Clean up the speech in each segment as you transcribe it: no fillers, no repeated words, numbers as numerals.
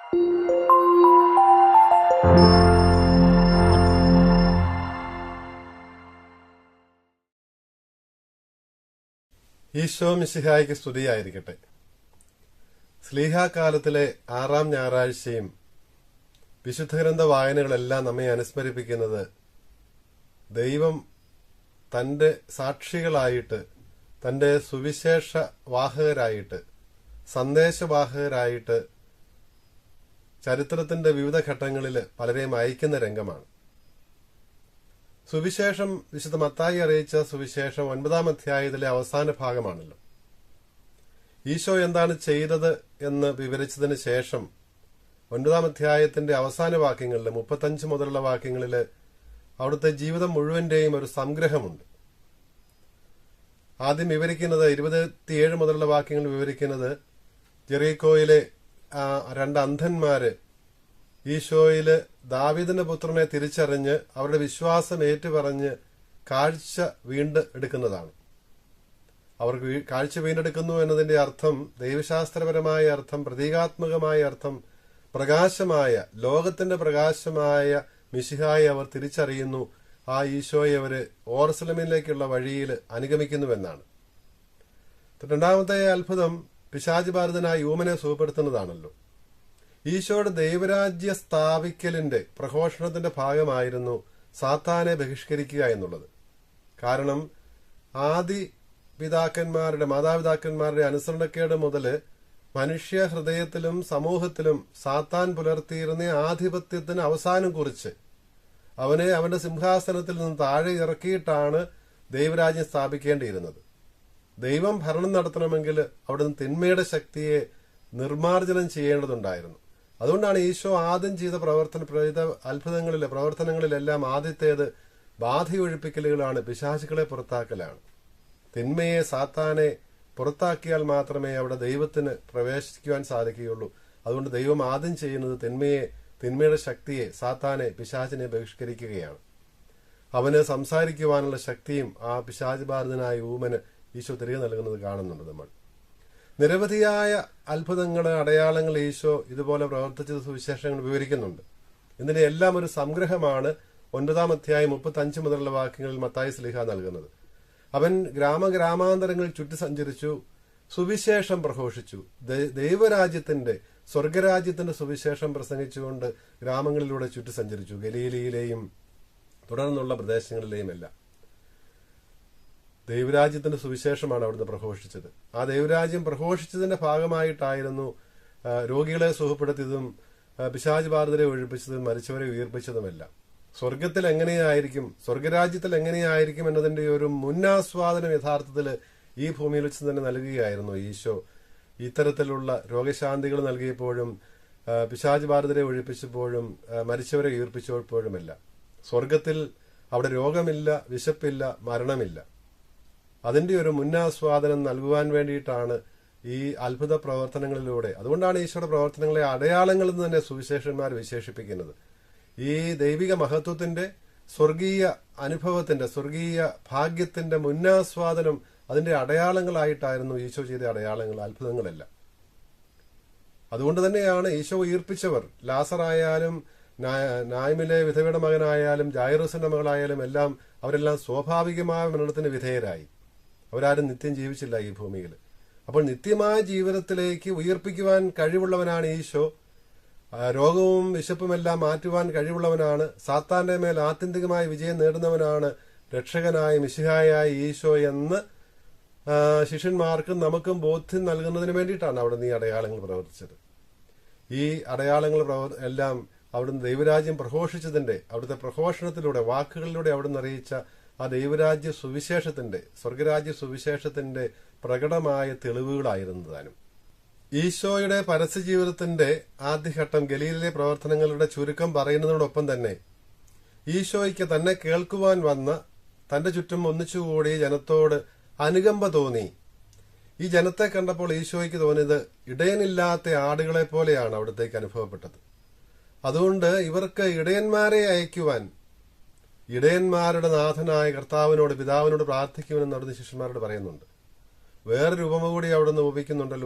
ഈശോ മിശിഹായ്ക്ക് സ്തുതിയായിരിക്കട്ടെ. സ്ലീഹാകാലത്തിലെ 6-ാം ഞായറാഴ്ചയും വിശുദ്ധഗ്രന്ഥ വായനകളെല്ലാം നമ്മെ അനുസ്മരിപ്പിക്കുന്നത് ദൈവം തന്റെ സാക്ഷികളായിട്ട്, തന്റെ സുവിശേഷ വാഹകരായിട്ട്, സന്ദേശവാഹകരായിട്ട് ചരിത്രത്തിന്റെ വിവിധ ഘട്ടങ്ങളിൽ പലരെയും അയക്കുന്ന രംഗമാണ്. സുവിശേഷം വിശുദ്ധ മത്തായി അറിയിച്ച സുവിശേഷം 9-ാം അധ്യായത്തിലെ അവസാന ഭാഗമാണല്ലോ. ഈശോ എന്താണ് ചെയ്തത് എന്ന് വിവരിച്ചതിന് ശേഷം 9-ാം അധ്യായത്തിന്റെ അവസാന വാക്യങ്ങളിൽ 35 മുതലുള്ള വാക്യങ്ങളിൽ അവിടുത്തെ ജീവിതം മുഴുവന്റെയും ഒരു സംഗ്രഹമുണ്ട്. ആദ്യം വിവരിക്കുന്നത് 27 മുതലുള്ള വാക്യങ്ങൾ വിവരിക്കുന്നത് ജെറീക്കോയിലെ 2 അന്ധന്മാര് ഈശോയില് ദാവീദിന്റെ പുത്രനെ തിരിച്ചറിഞ്ഞ് അവരുടെ വിശ്വാസം ഏറ്റുപറഞ്ഞ് കാഴ്ച വീണ്ടെടുക്കുന്നതാണ്. അവർക്ക് കാഴ്ച വീണ്ടെടുക്കുന്നു എന്നതിന്റെ അർത്ഥം ദൈവശാസ്ത്രപരമായ അർത്ഥം, പ്രതീകാത്മകമായ അർത്ഥം, പ്രകാശമായ, ലോകത്തിന്റെ പ്രകാശമായ മിശിഹായെ അവർ തിരിച്ചറിയുന്നു. ആ ഈശോയെ അവര് ഓർസലമിലേക്കുള്ള വഴിയിൽ അനുഗമിക്കുന്നുവെന്നാണ്. രണ്ടാമത്തെ അത്ഭുതം പിശാചുബാധിതനായ ഊമനെ സുഖപ്പെടുത്തുന്നതാണല്ലോ. ഈശോയുടെ ദൈവരാജ്യ സ്ഥാപിക്കലിന്റെ പ്രഘോഷണത്തിന്റെ ഭാഗമായിരുന്നു സാത്താനെ ബഹിഷ്കരിക്കുക എന്നുള്ളത്. കാരണം ആദി മാതാപിതാക്കന്മാരുടെ അനുസരണക്കേട് മുതൽ മനുഷ്യ ഹൃദയത്തിലും സമൂഹത്തിലും സാത്താൻ പുലർത്തിയിരുന്ന ആധിപത്യത്തിന് അവസാനം കുറിച്ച് അവനെ അവന്റെ സിംഹാസനത്തിൽ നിന്ന് താഴെ ഇറക്കിയിട്ടാണ് ദൈവരാജ്യം സ്ഥാപിക്കേണ്ടിയിരുന്നത്. ദൈവം ഭരണം നടത്തണമെങ്കിൽ അവിടുന്ന് തിന്മയുടെ ശക്തിയെ നിർമ്മാർജ്ജനം ചെയ്യേണ്ടതുണ്ടായിരുന്നു. അതുകൊണ്ടാണ് ഈശോ ആദ്യം ചെയ്ത പ്രവർത്തനങ്ങളിലെല്ലാം ആദ്യത്തേത് ബാധയൊഴിപ്പിക്കലുകളാണ്, പിശാചുക്കളെ പുറത്താക്കലാണ്. തിന്മയെ, സാത്താനെ പുറത്താക്കിയാൽ മാത്രമേ അവിടെ ദൈവത്തിന് പ്രവേശിക്കുവാൻ സാധിക്കുകയുള്ളൂ. അതുകൊണ്ട് ദൈവം ആദ്യം ചെയ്യുന്നത് തിന്മയുടെ ശക്തിയെ, സാത്താനെ, പിശാചിനെ ബഹിഷ്കരിക്കുകയാണ്. അവന് സംസാരിക്കുവാനുള്ള ശക്തിയും ആ പിശാചുബാധിതനായ ഊമന് ഈശോ തിരികെ നൽകുന്നത് കാണുന്നുണ്ട്. നമ്മൾ നിരവധിയായ അത്ഭുതങ്ങൾ, അടയാളങ്ങൾ ഈശോ ഇതുപോലെ പ്രവർത്തിച്ച സുവിശേഷങ്ങൾ വിവരിക്കുന്നുണ്ട്. ഇതിന്റെ എല്ലാം ഒരു സംഗ്രഹമാണ് 9-ാം അധ്യായം 35 മുതലുള്ള വാക്യങ്ങളിൽ മത്തായി ശ്ലീഹ നൽകുന്നത്. അവൻ ഗ്രാമാന്തരങ്ങളിൽ ചുറ്റി സഞ്ചരിച്ചു, സുവിശേഷം പ്രഘോഷിച്ചു. ദൈവരാജ്യത്തിന്റെ, സ്വർഗരാജ്യത്തിന്റെ സുവിശേഷം പ്രസംഗിച്ചുകൊണ്ട് ഗ്രാമങ്ങളിലൂടെ ചുറ്റി സഞ്ചരിച്ചു, ഗലീലയിലെയും തുടർന്നുള്ള പ്രദേശങ്ങളിലെയും എല്ലാം. ദൈവരാജ്യത്തിന്റെ സുവിശേഷമാണ് അവിടുന്ന് പ്രഘോഷിച്ചത്. ആ ദൈവരാജ്യം പ്രഘോഷിച്ചതിന്റെ ഭാഗമായിട്ടായിരുന്നു രോഗികളെ സുഖപ്പെടുത്തിയതും പിശാചുബാധിതരെ ഒഴിപ്പിച്ചതും മരിച്ചവരെ ഉയർപ്പിച്ചതുമെല്ലാം. സ്വർഗത്തിൽ എങ്ങനെയായിരിക്കും, സ്വർഗരാജ്യത്തിൽ എങ്ങനെയായിരിക്കും എന്നതിന്റെ ഒരു മുന്നാസ്വാദനം യഥാർത്ഥത്തിൽ ഈ ഭൂമിയിൽ വെച്ച് തന്നെ നൽകുകയായിരുന്നു ഈശോ. ഇത്തരത്തിലുള്ള രോഗശാന്തികൾ നൽകിയപ്പോഴും, പിശാചുബാധിതരെ ഒഴിപ്പിച്ചപ്പോഴും, മരിച്ചവരെ ഉയർപ്പിച്ചപ്പോഴുമെല്ലാം സ്വർഗത്തിൽ അവിടെ രോഗമില്ല, വിശപ്പില്ല, മരണമില്ല. അതിന്റെ ഒരു മുന്നാസ്വാദനം നൽകുവാൻ വേണ്ടിയിട്ടാണ് ഈ അത്ഭുത പ്രവർത്തനങ്ങളിലൂടെ. അതുകൊണ്ടാണ് ഈശോയുടെ പ്രവർത്തനങ്ങളെ അടയാളങ്ങളിൽ നിന്ന് തന്നെ സുവിശേഷന്മാർ വിശേഷിപ്പിക്കുന്നത്. ഈ ദൈവിക മഹത്വത്തിന്റെ, സ്വർഗീയ അനുഭവത്തിന്റെ, സ്വർഗീയ ഭാഗ്യത്തിന്റെ മുന്നാസ്വാദനം അതിന്റെ അടയാളങ്ങളായിട്ടായിരുന്നു ഈശോ ചെയ്ത അടയാളങ്ങൾ, അത്ഭുതങ്ങളെല്ലാം. അതുകൊണ്ട് തന്നെയാണ് ഈശോ ഉയർപ്പിച്ചവർ, ലാസറായാലും നായ്മിലെ വിധവയുടെ മകനായാലും ജായിറസിന്റെ മകളായാലും എല്ലാം, അവരെല്ലാം സ്വാഭാവികമായ മരണത്തിന് വിധേയരായി. അവരാരും നിത്യം ജീവിച്ചില്ല ഈ ഭൂമിയിൽ. അപ്പോൾ നിത്യമായ ജീവിതത്തിലേക്ക് ഉയർപ്പിക്കുവാൻ കഴിവുള്ളവനാണ് ഈശോ. രോഗവും വിശപ്പുമെല്ലാം മാറ്റുവാൻ കഴിവുള്ളവനാണ്. സാത്താന്റെ മേൽ ആത്യന്തികമായ വിജയം നേടുന്നവനാണ് രക്ഷകനായ മിശിഹായായ ഈശോ എന്ന് ശിഷ്യന്മാർക്കും നമുക്കും ബോധ്യം നൽകുന്നതിന് വേണ്ടിയിട്ടാണ് അവിടുന്ന് ഈ അടയാളങ്ങൾ പ്രവർത്തിച്ചത്. ഈ അടയാളങ്ങൾ എല്ലാം അവിടുന്ന് ദൈവരാജ്യം പ്രഘോഷിച്ചതിന്റെ, അവിടുത്തെ പ്രഘോഷണത്തിലൂടെ, വാക്കുകളിലൂടെ അവിടുന്ന് അറിയിച്ച ആ ദൈവരാജ്യ സുവിശേഷത്തിന്റെ, സ്വർഗരാജ്യ സുവിശേഷത്തിന്റെ പ്രകടമായ തെളിവുകളായിരുന്നതാനും. ഈശോയുടെ പരസ്യജീവിതത്തിന്റെ ആദ്യഘട്ടം ഗലീലിലെ പ്രവർത്തനങ്ങളുടെ ചുരുക്കം പറയുന്നതോടൊപ്പം തന്നെ ഈശോയ്ക്ക് തന്നെ കേൾക്കുവാൻ വന്ന തന്റെ ചുറ്റും ഒന്നിച്ചുകൂടി ജനത്തോട് അനുകമ്പ തോന്നി. ഈ ജനത്തെ കണ്ടപ്പോൾ ഈശോയ്ക്ക് തോന്നിയത് ഇടയനില്ലാത്ത ആടുകളെ പോലെയാണ് അവിടത്തേക്ക് അനുഭവപ്പെട്ടത്. അതുകൊണ്ട് ഇവർക്ക് ഇടയന്മാരെ അയക്കുവാൻ, ഇടയന്മാരുടെ നാഥനായ കർത്താവിനോട്, പിതാവിനോട് പ്രാർത്ഥിക്കുമെന്ന് അവിടുന്ന് ശിഷ്യന്മാരോട് പറയുന്നുണ്ട്. വേറൊരു ഉപമ കൂടി അവിടുന്ന്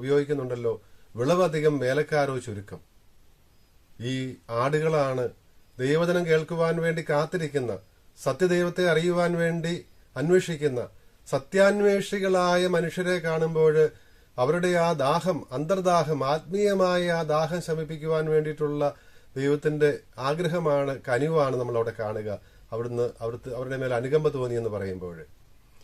ഉപയോഗിക്കുന്നുണ്ടല്ലോ, വിളവധികം വേലക്കാരോ ചുരുക്കം. ഈ ആടുകളാണ് ദൈവവചനം കേൾക്കുവാൻ വേണ്ടി കാത്തിരിക്കുന്ന, സത്യദൈവത്തെ അറിയുവാൻ വേണ്ടി അന്വേഷിക്കുന്ന സത്യാന്വേഷികളായ മനുഷ്യരെ കാണുമ്പോൾ അവരുടെ ആ ദാഹം, അന്തർദാഹം, ആത്മീയമായ ആ ദാഹം ശമിപ്പിക്കുവാൻ വേണ്ടിയിട്ടുള്ള ദൈവത്തിന്റെ ആഗ്രഹമാണ്, കനിവാണ് നമ്മൾ അവിടെ കാണുക. അവരുടെ മേൽ അനുകമ്പ തോന്നി എന്ന് പറയുമ്പോൾ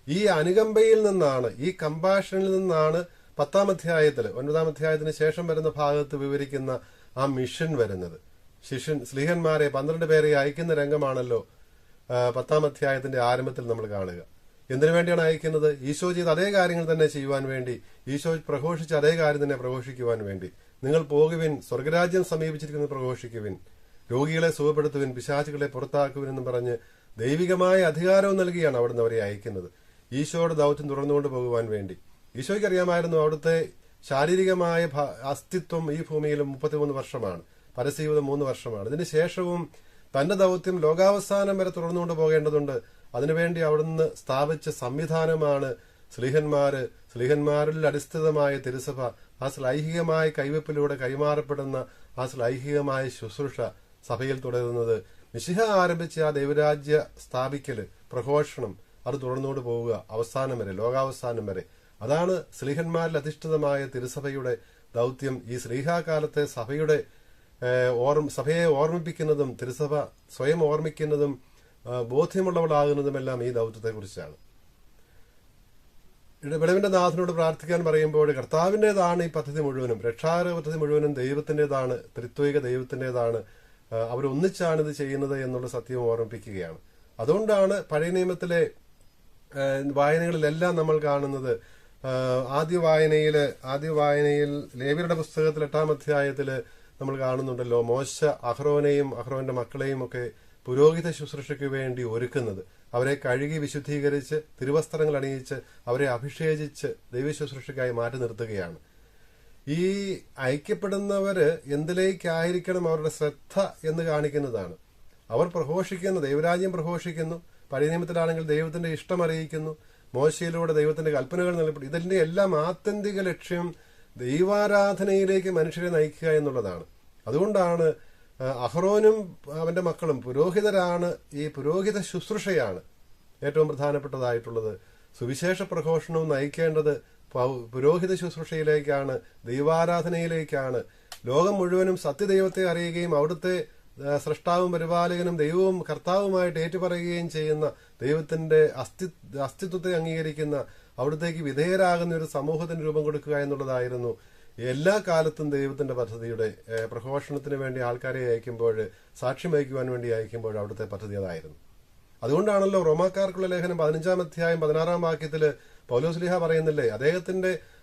ഈ അനുകമ്പയിൽ നിന്നാണ്, ഈ കമ്പാഷനിൽ നിന്നാണ് 10-ാം അധ്യായത്തിൽ 9-ാം അധ്യായത്തിന് ശേഷം വരുന്ന ഭാഗത്ത് വിവരിക്കുന്ന ആ മിഷൻ വരുന്നത്. സ്ലീഹന്മാരെ 12 പേരെ അയക്കുന്ന രംഗമാണല്ലോ 10-ാം അധ്യായത്തിന്റെ ആരംഭത്തിൽ നമ്മൾ കാണുക. എന്തിനു വേണ്ടിയാണ് അയക്കുന്നത്? ഈശോ ചെയ്ത അതേ കാര്യങ്ങൾ തന്നെ ചെയ്യുവാൻ വേണ്ടി, ഈശോ പ്രഘോഷിച്ച അതേ കാര്യം തന്നെ പ്രഘോഷിക്കുവാൻ വേണ്ടി. നിങ്ങൾ പോകുവിൻ, സ്വർഗരാജ്യം സമീപിച്ചിരിക്കുന്നത് പ്രഘോഷിക്കുവിൻ, രോഗികളെ സുഖപ്പെടുത്തുവിൻ, പിശാചുകളെ പുറത്താക്കുവിൻ എന്ന് പറഞ്ഞ് ദൈവികമായ അധികാരവും നൽകിയാണ് അവിടുന്ന് അവരെ അയക്കുന്നത്, ഈശോയുടെ ദൗത്യം തുടർന്നുകൊണ്ട് പോകുവാൻ വേണ്ടി. ഈശോയ്ക്ക് അറിയാമായിരുന്നു അവിടുത്തെ ശാരീരികമായ അസ്തിത്വം ഈ ഭൂമിയിൽ 33 വർഷമാണ്, പരസ്യജീവിതം 3 വർഷമാണ്. ഇതിന് ശേഷവും തന്റെ ദൗത്യം ലോകാവസാനം വരെ തുടർന്നുകൊണ്ട് പോകേണ്ടതുണ്ട്. അതിനുവേണ്ടി അവിടുന്ന് സ്ഥാപിച്ച സംവിധാനമാണ് സ്ലീഹന്മാരിൽ അടിസ്ഥിതമായ തിരുസഭ. ആ ശ്ലൈഹികമായ കൈവെപ്പിലൂടെ കൈമാറപ്പെടുന്ന ആ ശ്ലൈഹികമായ ശുശ്രൂഷ സഭയിൽ തുടരുന്നത്. മിശിഹ ആരംഭിച്ച ആ ദൈവരാജ്യ സ്ഥാപിക്കല്, പ്രഘോഷണം, അത് തുടർന്നുകൊണ്ട് പോവുക അവസാനം വരെ, ലോകാവസാനം വരെ. അതാണ് സ്ലീഹന്മാരിൽ അധിഷ്ഠിതമായ തിരുസഭയുടെ ദൗത്യം. ഈ ശ്ലീഹാകാലത്തെ സഭയെ ഓർമ്മിപ്പിക്കുന്നതും തിരുസഭ സ്വയം ഓർമ്മിക്കുന്നതും ബോധ്യമുള്ളവളാകുന്നതുമെല്ലാം ഈ ദൗത്യത്തെക്കുറിച്ചാണ്. വിളവിന്റെ നാഥനോട് പ്രാർത്ഥിക്കാൻ പറയുമ്പോൾ കർത്താവിന്റേതാണ് ഈ പദ്ധതി മുഴുവനും, രക്ഷാകര പദ്ധതി മുഴുവനും ദൈവത്തിന്റേതാണ്, ത്രിത്വിക ദൈവത്തിന്റേതാണ്. അവരൊന്നിച്ചാണ് ഇത് ചെയ്യുന്നത് എന്നുള്ള സത്യം ഓർമ്മിപ്പിക്കുകയാണ്. അതുകൊണ്ടാണ് പഴയ നിയമത്തിലെ വായനകളിലെല്ലാം നമ്മൾ കാണുന്നത്, ആദ്യ വായനയിൽ ലേവ്യരുടെ പുസ്തകത്തിൽ 8-ാം അധ്യായത്തില് നമ്മൾ കാണുന്നുണ്ടല്ലോ, മോശ അഹ്റോനെയും അഹ്റോന്റെ മക്കളെയും ഒക്കെ പുരോഹിത ശുശ്രൂഷയ്ക്ക് വേണ്ടി ഒരുക്കുന്നത്. അവരെ കഴുകി വിശുദ്ധീകരിച്ച് തിരുവസ്ത്രങ്ങൾ അണിയിച്ച് അവരെ അഭിഷേചിച്ച് ദൈവശുശ്രൂഷയ്ക്കായി മാറ്റി നിർത്തുകയാണ്. ഈ ഐക്യപ്പെടുന്നവര് എന്തിലേക്കായിരിക്കണം അവരുടെ ശ്രദ്ധ എന്ന് കാണിക്കുന്നതാണ്. അവർ പ്രഘോഷിക്കുന്നു, ദൈവരാജ്യം പ്രഘോഷിക്കുന്നു. പഴയ നിയമത്തിലാണെങ്കിൽ ദൈവത്തിന്റെ ഇഷ്ടം അറിയിക്കുന്നു, മോശയിലൂടെ ദൈവത്തിന്റെ കൽപ്പനകൾ നൽകപ്പെടും. ഇതിന്റെ എല്ലാം ആത്യന്തിക ലക്ഷ്യം ദൈവാരാധനയിലേക്ക് മനുഷ്യരെ നയിക്കുക എന്നുള്ളതാണ്. അതുകൊണ്ടാണ് അഹ്റോനും അവന്റെ മക്കളും പുരോഹിതരാണ്. ഈ പുരോഹിത ശുശ്രൂഷയാണ് ഏറ്റവും പ്രധാനപ്പെട്ടതായിട്ടുള്ളത്. സുവിശേഷ പ്രഘോഷണവും നയിക്കേണ്ടത് പുരോഹിത ശുശ്രൂഷയിലേക്കാണ്, ദൈവാരാധനയിലേക്കാണ്. ലോകം മുഴുവനും സത്യദൈവത്തെ അറിയുകയും അവിടുത്തെ സ്രഷ്ടാവും പരിപാലകനും ദൈവവും കർത്താവുമായിട്ട് ഏറ്റുപറയുകയും ചെയ്യുന്ന, ദൈവത്തിന്റെ അസ്തിത്വത്തെ അംഗീകരിക്കുന്ന, അവിടത്തേക്ക് വിധേയരാകുന്ന ഒരു സമൂഹത്തിന് രൂപം കൊടുക്കുക എന്നുള്ളതായിരുന്നു എല്ലാ കാലത്തും ദൈവത്തിന്റെ പദ്ധതിയുടെ പ്രഘോഷണത്തിന് വേണ്ടി ആൾക്കാരെ അയക്കുമ്പോൾ, സാക്ഷ്യം വഹിക്കുവാൻ വേണ്ടി അയക്കുമ്പോൾ അവിടുത്തെ പദ്ധതി അതായിരുന്നു. അതുകൊണ്ടാണല്ലോ റോമാക്കാർക്കുള്ള ലേഖനം 15-ാം അധ്യായം 16-ാം വാക്യത്തില് പൗലോസ്ലീഹ പറയുന്നില്ലേ,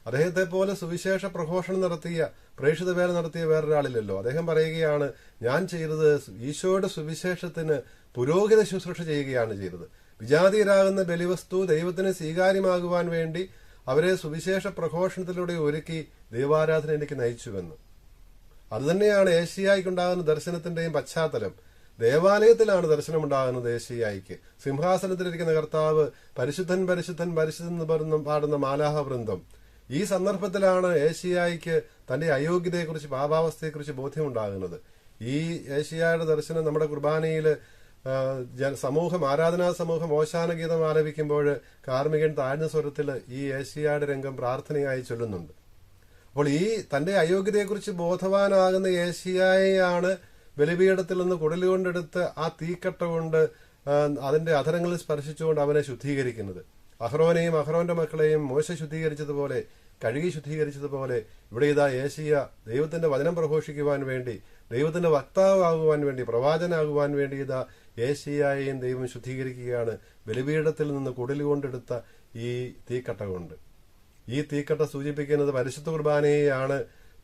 അദ്ദേഹത്തെ പോലെ സുവിശേഷ പ്രഘോഷണം നടത്തിയ, പ്രേക്ഷിത വേല നടത്തിയ വേറൊരാളില്ലല്ലോ. അദ്ദേഹം പറയുകയാണ്, ഞാൻ ചെയ്തത് ഈശോയുടെ സുവിശേഷത്തിന് പുരോഹിത ശുശ്രൂഷ ചെയ്യുകയാണ് ചെയ്തത്. വിജാതീയരാകുന്ന ബലിവസ്തു ദൈവത്തിന് സ്വീകാര്യമാകുവാൻ വേണ്ടി അവരെ സുവിശേഷ പ്രഘോഷണത്തിലൂടെ ഒരുക്കി ദൈവാരാധനയിലേക്ക് നയിച്ചുവെന്ന്. അതുതന്നെയാണ് ഏശയ്യായിക്കുണ്ടാകുന്ന ദർശനത്തിന്റെയും പശ്ചാത്തലം. ദേവാലയത്തിലാണ് ദർശനമുണ്ടാകുന്നത് ഏശയ്യായിക്ക്. സിംഹാസനത്തിലിരിക്കുന്ന കർത്താവ് പരിശുദ്ധൻ പരിശുദ്ധൻ പരിശുദ്ധൻ എന്ന് പാടുന്ന മാലാഹ വൃന്ദം. ഈ സന്ദർഭത്തിലാണ് ഏശയ്യായിക്ക് തന്റെ അയോഗ്യതയെക്കുറിച്ച്, പാപാവസ്ഥയെക്കുറിച്ച് ബോധ്യമുണ്ടാകുന്നത്. ഈ ഏശയ്യായുടെ ദർശനം നമ്മുടെ കുർബാനയില് ആരാധനാ സമൂഹം ഓശാന ഗീതം ആലപിക്കുമ്പോൾ കാർമികൻ താഴ്ന്ന സ്വരത്തിൽ ഈ ഏശയ്യായുടെ രംഗം പ്രാർത്ഥനയായി ചൊല്ലുന്നുണ്ട്. അപ്പോൾ ഈ തന്റെ അയോഗ്യതയെക്കുറിച്ച് ബോധവാനാകുന്ന ഏശയ്യായെയാണ് ബലിപീഠത്തിൽ നിന്ന് കുടലുകൊണ്ടെടുത്ത് ആ തീക്കട്ട കൊണ്ട് അതിന്റെ അധരങ്ങളിൽ സ്പർശിച്ചുകൊണ്ട് അവനെ ശുദ്ധീകരിക്കുന്നത്. അഹ്റോനെയും അഹ്റോന്റെ മക്കളെയും മോശ ശുദ്ധീകരിച്ചതുപോലെ, കഴുകി ശുദ്ധീകരിച്ചതുപോലെ ഇവിടെ ഇതാ ഏശയ്യ ദൈവത്തിന്റെ വചനം പ്രഘോഷിക്കുവാൻ വേണ്ടി, ദൈവത്തിന്റെ വക്താവാകുവാൻ വേണ്ടി, പ്രവാചനാകുവാൻ വേണ്ടി ഇതാ ഏശയ്യായെയും ദൈവം ശുദ്ധീകരിക്കുകയാണ് ബലിപീഠത്തിൽ നിന്ന് കുടലുകൊണ്ടെടുത്ത ഈ തീക്കട്ട കൊണ്ട്. ഈ തീക്കട്ട സൂചിപ്പിക്കുന്നത് പരിശുദ്ധ കുർബാനയെയാണ്.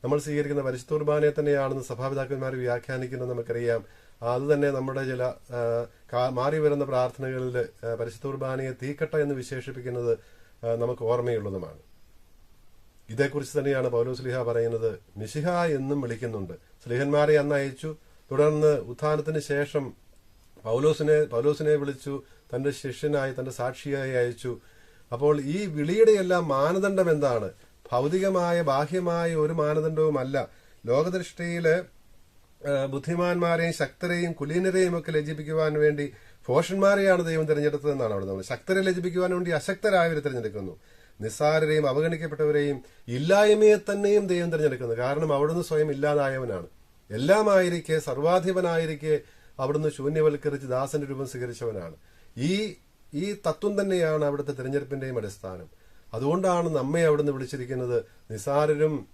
നമ്മൾ സ്വീകരിക്കുന്ന പരിശുദ്ധ കുർബാനയെ തന്നെയാണെന്ന് സഭാപിതാക്കന്മാർ വ്യാഖ്യാനിക്കുന്നത് നമുക്കറിയാം. അത് തന്നെ നമ്മുടെ ചില മാറി വരുന്ന പ്രാർത്ഥനകളിൽ പരിശുദ്ധ കുർബാനയെ തീക്കട്ട എന്ന് വിശേഷിപ്പിക്കുന്നത് നമുക്ക് ഓർമ്മയുള്ളതുമാണ്. ഇതേക്കുറിച്ച് തന്നെയാണ് പൗലോസ്ലീഹ പറയുന്നത്. മിശിഹ എന്നും വിളിക്കുന്നുണ്ട്. സ്ലീഹന്മാരെ അന്ന് അയച്ചു, തുടർന്ന് ഉത്ഥാനത്തിന് ശേഷം പൗലോസിനെ വിളിച്ചു, തന്റെ ശിഷ്യനായി, തന്റെ സാക്ഷിയായി അയച്ചു. അപ്പോൾ ഈ വിളിയുടെ എല്ലാം മാനദണ്ഡം എന്താണ്? ഭൗതികമായ ബാഹ്യമായ ഒരു മാനദണ്ഡവുമല്ല. ലോകദൃഷ്ടിയില് ബുദ്ധിമാന്മാരെയും ശക്തരെയും കുലീനരെയും ഒക്കെ ലജ്ജിപ്പിക്കുവാൻ വേണ്ടി ഭോഷന്മാരെയാണ് ദൈവം തിരഞ്ഞെടുത്തതെന്നാണ് അവിടെ നമ്മൾ. ശക്തരെ ലജ്ജിപ്പിക്കുവാൻ വേണ്ടി അശക്തരായവരെ തിരഞ്ഞെടുക്കുന്നു. നിസ്സാരരെയും അവഗണിക്കപ്പെട്ടവരെയും ഇല്ലായ്മയെ തന്നെയും ദൈവം തിരഞ്ഞെടുക്കുന്നു. കാരണം അവിടുന്ന് സ്വയം ഇല്ലാതായവനാണ്. എല്ലാമായിരിക്കെ, സർവാധിപനായിരിക്കെ അവിടുന്ന് ശൂന്യവൽക്കരിച്ച് ദാസന്റെ രൂപം സ്വീകരിച്ചവനാണ്. ഈ തത്വം തന്നെയാണ് അവിടുത്തെ തിരഞ്ഞെടുപ്പിന്റെയും അടിസ്ഥാനം. അതുകൊണ്ടാണ് നമ്മെ അവിടുന്ന് വിളിച്ചിരിക്കുന്നത്. നിസ്സാരരും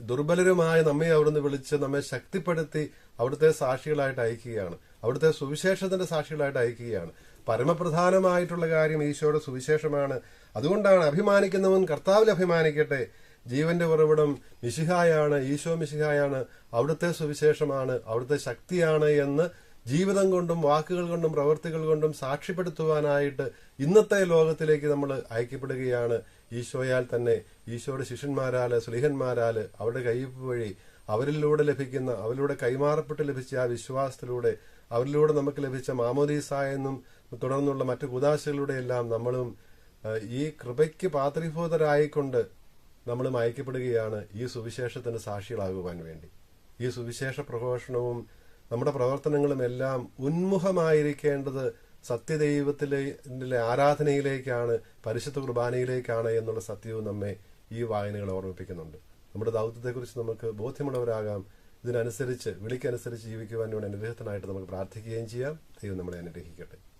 ദുർബലരുമായ നമ്മെ അവിടുന്ന് വിളിച്ച് നമ്മെ ശക്തിപ്പെടുത്തി അവിടുത്തെ സാക്ഷികളായിട്ട് അയക്കുകയാണ്. അവിടുത്തെ സുവിശേഷത്തിന്റെ സാക്ഷികളായിട്ട് അയക്കുകയാണ്. പരമപ്രധാനമായിട്ടുള്ള കാര്യം ഈശോയുടെ സുവിശേഷമാണ്. അതുകൊണ്ടാണ് അഭിമാനിക്കുന്നവൻ കർത്താവിൽ അഭിമാനിക്കട്ടെ. ജീവന്റെ ഉറവിടം മിശിഹായാണ്, ഈശോ മിശിഹായാണ്, അവിടുത്തെ സുവിശേഷമാണ്, അവിടുത്തെ ശക്തിയാണ് എന്ന് ജീവിതം കൊണ്ടും വാക്കുകൾ കൊണ്ടും പ്രവൃത്തികൾ കൊണ്ടും സാക്ഷ്യപ്പെടുത്തുവാനായിട്ട് ഇന്നത്തെ ലോകത്തിലേക്ക് നമ്മൾ അയക്കപ്പെടുകയാണ്. ഈശോയാൽ തന്നെ, ഈശോയുടെ ശിഷ്യന്മാരാല്, സ്ലീഹന്മാരാല്, അവരുടെ കയ്യൊപ്പ് വഴി അവരിലൂടെ ലഭിക്കുന്ന, അവരിലൂടെ കൈമാറപ്പെട്ട് ലഭിച്ച ആ വിശ്വാസത്തിലൂടെ, അവരിലൂടെ നമുക്ക് ലഭിച്ച മാമോദീസ എന്നും തുടർന്നുള്ള മറ്റു കൂദാശകളിലൂടെയെല്ലാം നമ്മളും ഈ കൃപയ്ക്ക് പാത്രീഭൂതരായിക്കൊണ്ട് നമ്മളും അയക്കപ്പെടുകയാണ് ഈ സുവിശേഷത്തിന് സാക്ഷികളാകുവാൻ വേണ്ടി. ഈ സുവിശേഷ പ്രഘോഷണവും നമ്മുടെ പ്രവർത്തനങ്ങളും എല്ലാം ഉന്മുഖമായിരിക്കേണ്ടത് സത്യദൈവത്തിലെ ആരാധനയിലേക്കാണ്, പരിശുദ്ധ കുർബാനയിലേക്കാണ് എന്നുള്ള സത്യവും നമ്മെ ഈ വായനകൾ ഓർമ്മിപ്പിക്കുന്നുണ്ട്. നമ്മുടെ ദൗത്യത്തെക്കുറിച്ച് നമുക്ക് ബോധ്യമുള്ളവരാകാം. ഇതിനനുസരിച്ച്, വിളിക്കനുസരിച്ച് ജീവിക്കുവാൻ വേണ്ടി അനുഗ്രഹത്തിനായിട്ട് നമുക്ക് പ്രാർത്ഥിക്കുകയും ചെയ്യാം. ദൈവം നമ്മളെ അനുഗ്രഹിക്കട്ടെ.